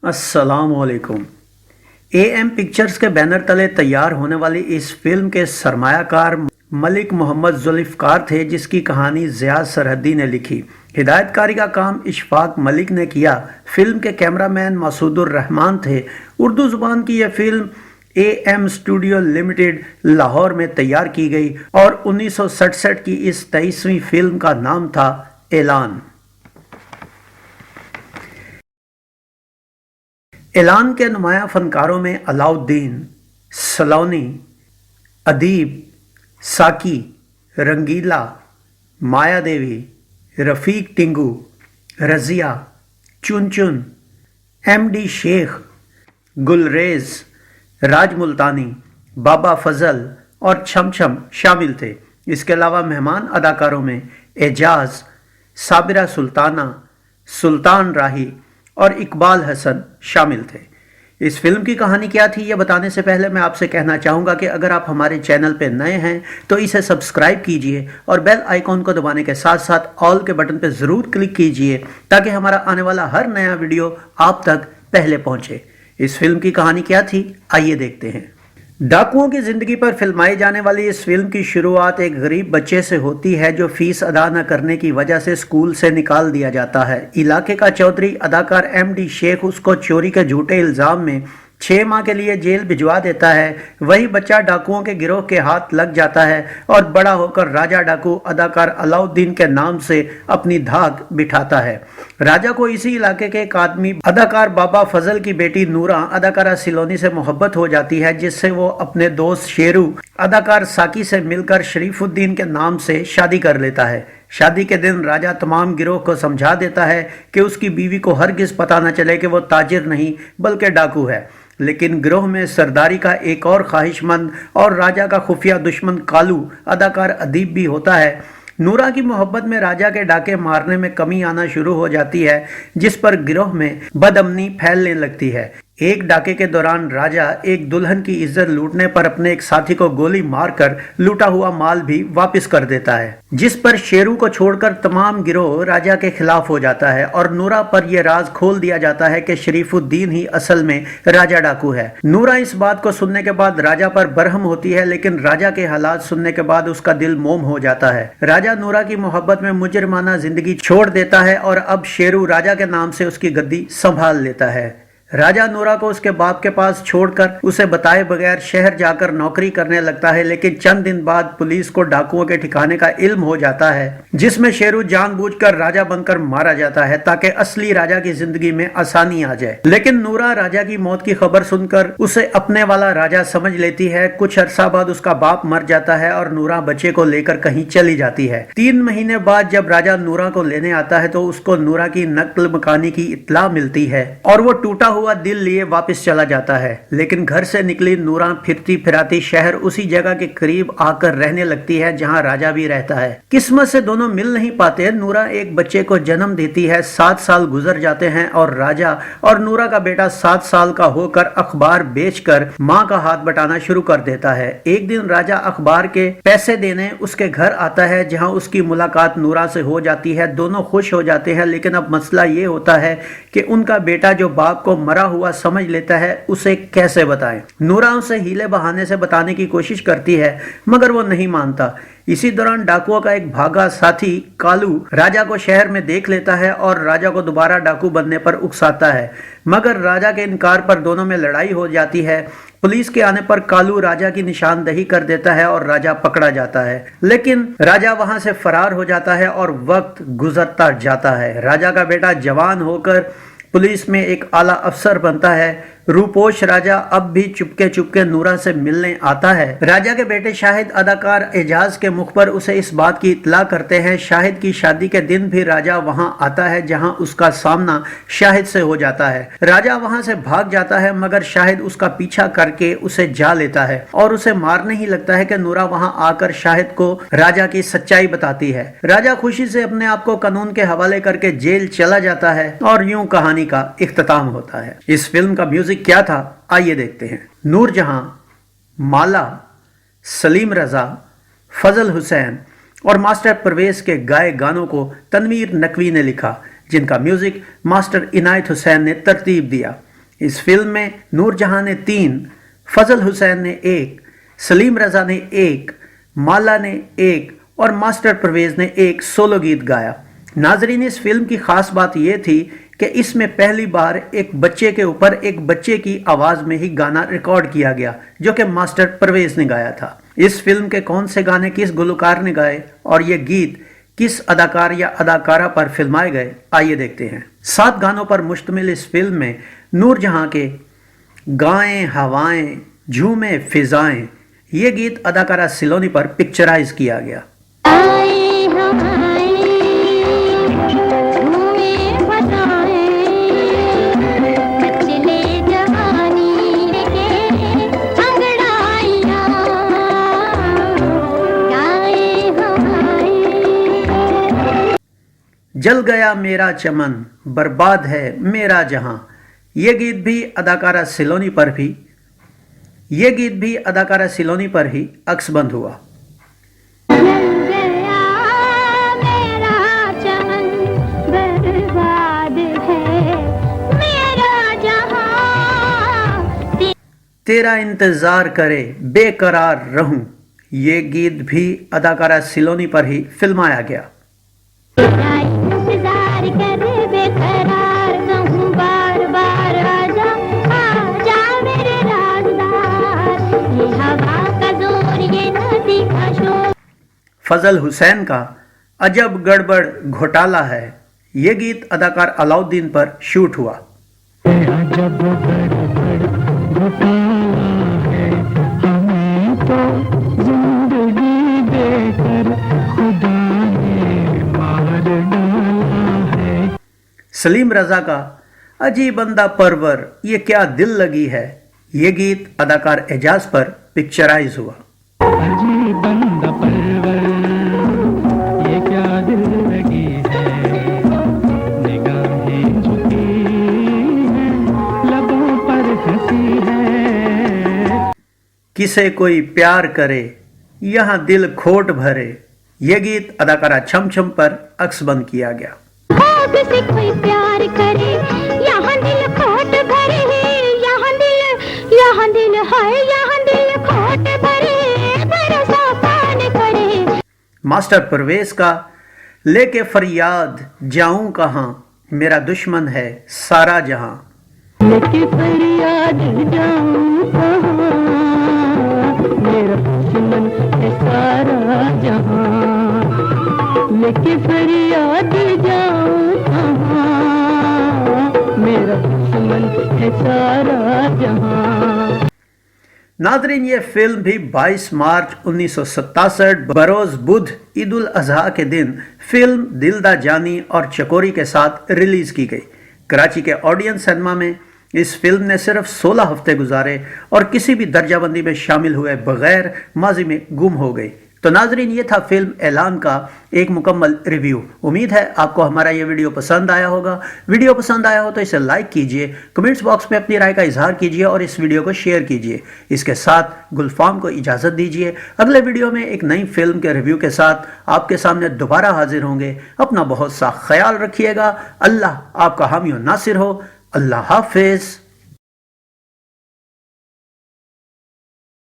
अस्सलामुअलैकुम। Am pictures के banner तले तैयार होने वाली इस फिल्म के सरमायाकार मलिक मोहम्मद जुल्फ़िकार थे, जिसकी कहानी ज़ियाद सरहदी ने लिखी। हिदायतकारी का काम इशफाक मलिक ने किया। फिल्म के कैमरामैन मसूदुर रहमान थे। उर्दू ज़ुबान की यह film am studio limited Lahore में तैयार की गई और 1967 की इस 23वीं फिल्म का नाम था ऐलान। ऐलान के नुमाया फनकारों में अलाउद्दीन, सलोनी, अदीब, साकी, रंगीला, माया देवी, रफ़ीक टिंगू, रज़िया, चुन चुन, एमडी शेख, गुलरेज, राज मुल्तानी, बाबा फजल और छम छम शामिल थे। इसके अलावा मेहमान अदाकारों में एजाज, साबिरा सुल्ताना, सुल्तान राही और इकबाल हसन शामिल थे। इस फिल्म की कहानी क्या थी यह बताने से पहले मैं आपसे कहना चाहूँगा कि अगर आप हमारे चैनल पर नए हैं तो इसे सब्सक्राइब कीजिए और बेल आइकॉन को दबाने के साथ साथ ऑल के बटन पर ज़रूर क्लिक कीजिए ताकि हमारा आने वाला हर नया वीडियो आप तक पहले पहुँचे। इस फिल्म की कहानी क्या थी आइए देखते हैं। डाकुओं की जिंदगी पर फिल्माई जाने वाली इस फिल्म की शुरुआत एक गरीब बच्चे से होती है जो फीस अदा न करने की वजह से स्कूल से निकाल दिया जाता है। इलाके का चौधरी अदाकार एमडी शेख उसको चोरी के झूठे इल्जाम में 6 माह के लिए जेल भिजवा देता है। वही बच्चा डाकुओं के गिरोह के हाथ लग जाता है और बड़ा होकर राजा डाकू अदाकार अलाउद्दीन के नाम से अपनी धाक बिठाता है। राजा को इसी इलाके के एक आदमी अदाकार बाबा फजल की बेटी नूरा अदाकारा सिलोनी से मोहब्बत हो जाती है, जिससे वो अपने दोस्त शेरू अदाकार साकी से मिलकर शरीफुद्दीन के नाम से शादी कर लेता है। शादी के दिन राजा तमाम गिरोह को समझा देता है कि उसकी बीवी को हरगिज पता न चले कि वो ताजिर नहीं बल्कि डाकू है। लेकिन गिरोह में सरदारी का एक और ख्वाहिशमंद और राजा का खुफिया दुश्मन कालू अदाकार अदीब भी होता है। नूरा की मोहब्बत में राजा के डाके मारने में कमी आना शुरू हो जाती है, जिस पर गिरोह में बदअमनी फैलने लगती है। एक डाके के दौरान राजा एक दुल्हन की इज्जत लूटने पर अपने एक साथी को गोली मारकर लूटा हुआ माल भी वापस कर देता है, जिस पर शेरू को छोड़कर तमाम गिरोह राजा के खिलाफ हो जाता है और नूरा पर यह राज खोल दिया जाता है कि शरीफुद्दीन ही असल में राजा डाकू है। नूरा इस बात को सुनने के बाद राजा पर बरहम होती है, लेकिन राजा के हालात सुनने के बाद उसका दिल मोम हो जाता है। राजा नूरा की मोहब्बत में मुजरिमाना जिंदगी छोड़ देता है और अब शेरू राजा के नाम से उसकी गद्दी संभाल लेता है। राजा नूरा को उसके बाप के पास छोड़कर उसे बताए बगैर शहर जाकर नौकरी करने लगता है, लेकिन चंद दिन बाद पुलिस को डाकुओं के ठिकाने का इल्म हो जाता है, जिसमें शेरू जानबूझकर राजा बनकर मारा जाता है ताकि असली राजा की जिंदगी में आसानी आ जाए। लेकिन नूरा राजा की मौत की खबर सुनकर उसे अपने वाला राजा समझ लेती है। कुछ अरसा बाद उसका बाप मर जाता है और नूरा बच्चे को लेकर कहीं चली जाती है। 3 महीने बाद जब राजा नूरा को लेने आता है तो उसको नूरा की नक्ल मकानी की इत्तला मिलती है और वो टूटा हुआ दिल लिए वापस चला जाता है। लेकिन घर से निकली नूरा फिरती फिराती शहर उसी जगह के करीब आकर रहने लगती है जहां राजा भी रहता है। किस्मत से दोनों मिल नहीं पाते। नूरा एक बच्चे को जन्म देती है। 7 साल गुजर जाते हैं और राजा और नूरा का बेटा 7 साल का होकर अखबार बेचकर माँ का हाथ बटाना शुरू कर देता है। एक दिन राजा अखबार के पैसे देने उसके घर आता है, जहाँ उसकी मुलाकात नूरा से हो जाती है। दोनों खुश हो जाते हैं, लेकिन अब मसला ये होता है कि उनका बेटा जो बाप को मरा हुआ समझ लेता है उसे कैसे बताएं। नूरा उसे हीले बहाने से बताने की कोशिश करती है, मगर वो नहीं मानता। इसी दौरान डाकुओं का एक भागा साथी कालू राजा को शहर में देख लेता है और राजा को दोबारा डाकू बनने पर उकसाता है, मगर राजा के इनकार पर दोनों में लड़ाई हो जाती है। पुलिस के आने पर कालू राजा की निशानदेही कर देता है और राजा पकड़ा जाता है, लेकिन राजा वहां से फरार हो जाता है और वक्त गुजरता जाता है। राजा का बेटा जवान होकर पुलिस में एक आला अफसर बनता है। रूपोश राजा अब भी चुपके चुपके नूरा से मिलने आता है। राजा के बेटे शाहिद अदाकार एजाज के मुख पर उसे इस बात की इत्तला करते हैं। शाहिद की शादी के दिन भी राजा वहां आता है, जहां उसका सामना शाहिद से हो जाता है। राजा वहां से भाग जाता है, मगर शाहिद उसका पीछा करके उसे जा लेता है और उसे मारने ही लगता है कि नूरा वहां आकर शाहिद को राजा की सच्चाई बताती है। राजा खुशी से अपने आप को कानून के हवाले करके जेल चला जाता है और यूं कहानी का इख्तिताम होता है। इस फिल्म का म्यूजिक क्या था आइए देखते हैं। नूरजहां, माला, सलीम रजा, फजल हुसैन और मास्टर परवेज के गाए गानों को तनवीर नकवी ने लिखा, जिनका म्यूजिक मास्टर इनायत हुसैन ने तरतीब दिया। इस फिल्म में नूरजहां ने 3, फजल हुसैन ने 1, सलीम रजा ने 1, माला ने 1 और मास्टर परवेज ने 1 सोलो गीत गाया। नाजरीन, इस फिल्म की खास बात यह थी कि इसमें पहली बार एक बच्चे के ऊपर एक बच्चे की आवाज में ही गाना रिकॉर्ड किया गया, जो कि मास्टर परवेज ने गाया था। इस फिल्म के कौन से गाने किस गुलकार ने गाए और ये गीत किस अदाकार या अदाकारा पर फिल्माए गए, आइए देखते हैं। 7 गानों पर मुश्तमिल इस फिल्म में नूरजहां के गाएं हवाएं झूमे फिजाएं ये गीत अदाकारा सिलोनी पर पिक्चराइज किया गया। जल गया मेरा चमन, बर्बाद है मेरा जहां ये गीत भी अदाकारा सिलोनी पर ही अक्सबंद हुआ। तेरा इंतजार करे बेकरार रहूं ये गीत भी अदाकारा सिलोनी पर ही फिल्माया गया। फजल हुसैन का अजब गड़बड़ घोटाला है ये गीत अदाकार अलाउद्दीन पर शूट हुआ। अजब गड़बड़ घोटाला है, हमें तो जिंदगी देकर खुदा ने मार डाला है। सलीम रजा का अजीब बंदा परवर ये क्या दिल लगी है ये गीत अदाकार एजाज पर पिक्चराइज हुआ। अजीब बंदा परवर ये क्या दिल लगी है, निगाहें झुकी हैं, लबों पर हंसी है। किसे कोई प्यार करे यहाँ दिल खोट भरे ये गीत अदाकारा छम छम पर अक्सबंद किया गया। किसे कोई प्यार करे यहाँ दिल खोट भरे, यहाँ दिल है यहाँ दिल खोट भरे, भरोसा पान करे। मास्टर परवेज का लेके फरियाद जाऊं कहां मेरा दुश्मन है सारा जहां, लेके फरियाद जाऊं कहां मेरा दुश्मन है सारा जहां, लेके फरियाद जाऊं कहां मेरा दुश्मन है सारा जहां। नादरीन, ये फिल्म भी 22 मार्च 1967 बरोज बुध ईद उल अजहा के दिन फिल्म दिलदा जानी और चकोरी के साथ रिलीज की गई। कराची के ऑडियंस सिनेमा में इस फिल्म ने सिर्फ 16 हफ्ते गुजारे और किसी भी दर्जाबंदी में शामिल हुए बगैर माजी में गुम हो गई। तो नाजरीन, ये था फिल्म ऐलान का एक मुकम्मल रिव्यू। उम्मीद है आपको हमारा ये वीडियो पसंद आया होगा। वीडियो पसंद आया हो तो इसे लाइक कीजिए, कमेंट्स बॉक्स में अपनी राय का इजहार कीजिए और इस वीडियो को शेयर कीजिए। इसके साथ गुलफाम को इजाज़त दीजिए। अगले वीडियो में एक नई फिल्म के रिव्यू के साथ आपके सामने दोबारा हाजिर होंगे। अपना बहुत सा ख्याल रखिएगा। अल्लाह आपका हामी और नासिर हो। अल्लाह हाफिज़।